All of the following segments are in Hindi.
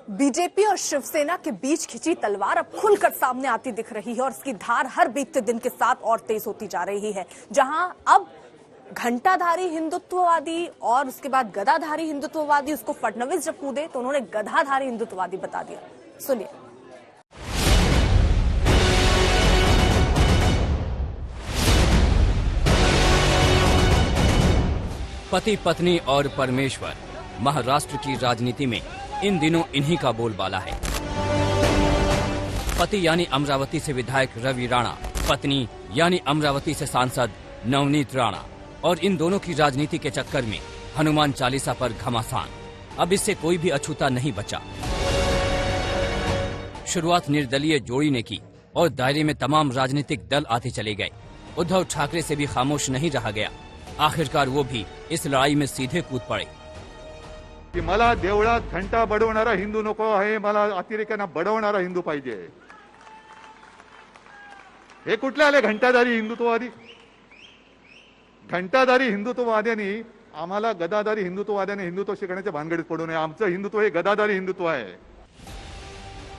बीजेपी और शिवसेना के बीच खिंची तलवार अब खुलकर सामने आती दिख रही है और इसकी धार हर बीतते दिन के साथ और तेज होती जा रही है। जहां अब घंटाधारी हिंदुत्ववादी और उसके बाद गदाधारी हिंदुत्ववादी, उसको फडणवीस जब कूदे तो उन्होंने गधाधारी हिंदुत्ववादी बता दिया। सुनिए। पति पत्नी और परमेश्वर, महाराष्ट्र की राजनीति में इन दिनों इन्हीं का बोलबाला है। पति यानी अमरावती से विधायक रवि राणा, पत्नी यानी अमरावती से सांसद नवनीत राणा, और इन दोनों की राजनीति के चक्कर में हनुमान चालीसा पर घमासान। अब इससे कोई भी अछूता नहीं बचा। शुरुआत निर्दलीय जोड़ी ने की और दायरे में तमाम राजनीतिक दल आते चले गए। उद्धव ठाकरे से भी खामोश नहीं रहा गया। आखिरकार वो भी इस लड़ाई में सीधे कूद पड़े। की मला देवळात घंटा बडवणारा हिंदू नको आहे, मला अतिरेक्यांना बडवणारा हिंदू पाहिजे। हे कुठले आले घंटाधारी हिंदुत्ववादी? घंटाधारी हिंदुत्ववाद्यांनी आम्हाला गदाधारी हिंदुत्ववाद्यांनी हिंदुत्व शिकण्याच्या भानगडीत पडू नये। आमचं हिंदुत्व हे गदाधारी हिंदुत्व आहे।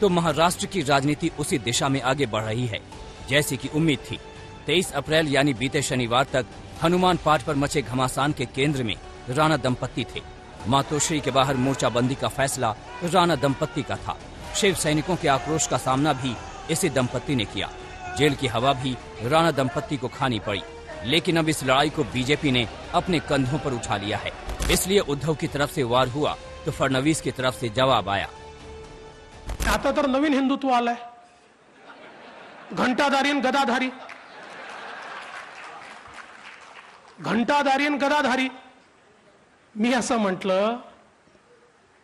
तो महाराष्ट्र की राजनीति उसी दिशा में आगे बढ़ रही है जैसी की उम्मीद थी। 23 अप्रैल यानी बीते शनिवार तक हनुमान पाठ पर मचे घमासान के केंद्र में राणा दंपत्ति थे। मातोश्री के बाहर मोर्चाबंदी का फैसला राणा दंपत्ति का था। शिव सैनिकों के आक्रोश का सामना भी इसी दंपत्ति ने किया। जेल की हवा भी राणा दंपत्ति को खानी पड़ी। लेकिन अब इस लड़ाई को बीजेपी ने अपने कंधों पर उठा लिया है। इसलिए उद्धव की तरफ से वार हुआ तो फडणवीस की तरफ से जवाब आया। आता तर नवीन हिंदुत्व आलंय, घंटाधारी आणि गदाधारी, घंटाधारी आणि गदाधारी। मी असं म्हटलं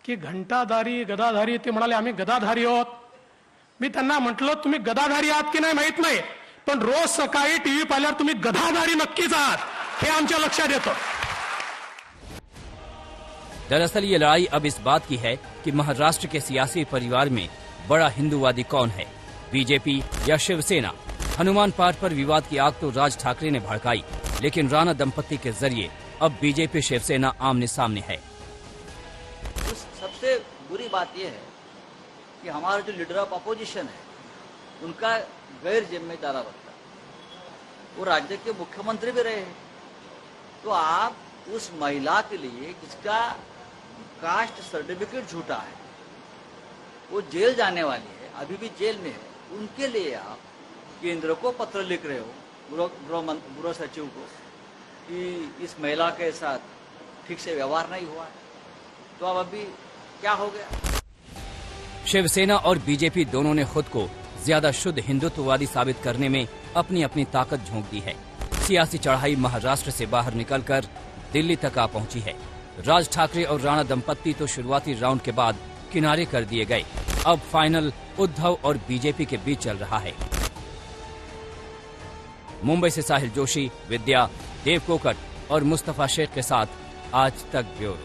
की घंटाधारी गदाधारी, ते म्हणाले आम्ही गदाधारी आहोत। मी त्यांना म्हटलं तुम्ही गदाधारी आहात की नाही माहित नाही, पण रोज सकाळी टीव्ही पाहिल्यावर तुम्ही गदाधारी नक्कीच आहात, हे आमच्या लक्षात येतं। दरअसल ये लड़ाई अब इस बात की है कि महाराष्ट्र के सियासी परिवार में बड़ा हिंदूवादी कौन है, बीजेपी या शिवसेना। हनुमान पाठ पर विवाद की आग तो राज ठाकरे ने भड़काई, लेकिन राणा दंपत्ति के जरिए अब बीजेपी शिवसेना आमने सामने है। सबसे बुरी बात यह है कि हमारा जो लीडर ऑफ अपोजिशन है उनका गैर जिम्मेदार वर्तन, वो राज्य के मुख्यमंत्री भी रहे हैं। तो आप उस महिला के लिए जिसका कास्ट सर्टिफिकेट झूठा है, वो जेल जाने वाली है, अभी भी जेल में है, उनके लिए आप केंद्र को पत्र लिख रहे हो, गृह सचिव को, कि इस महिला के साथ ठीक से व्यवहार नहीं हुआ है। तो अब अभी क्या हो गया? शिवसेना और बीजेपी दोनों ने खुद को ज्यादा शुद्ध हिंदुत्ववादी साबित करने में अपनी अपनी ताकत झोंक दी है। सियासी चढ़ाई महाराष्ट्र से बाहर निकलकर दिल्ली तक आ पहुंची है। राज ठाकरे और राणा दंपत्ति तो शुरुआती राउंड के बाद किनारे कर दिए गए। अब फाइनल उद्धव और बीजेपी के बीच चल रहा है। मुंबई से साहिल जोशी, विद्या, देव कोकट और मुस्तफा शेख के साथ आज तक ब्यूरो।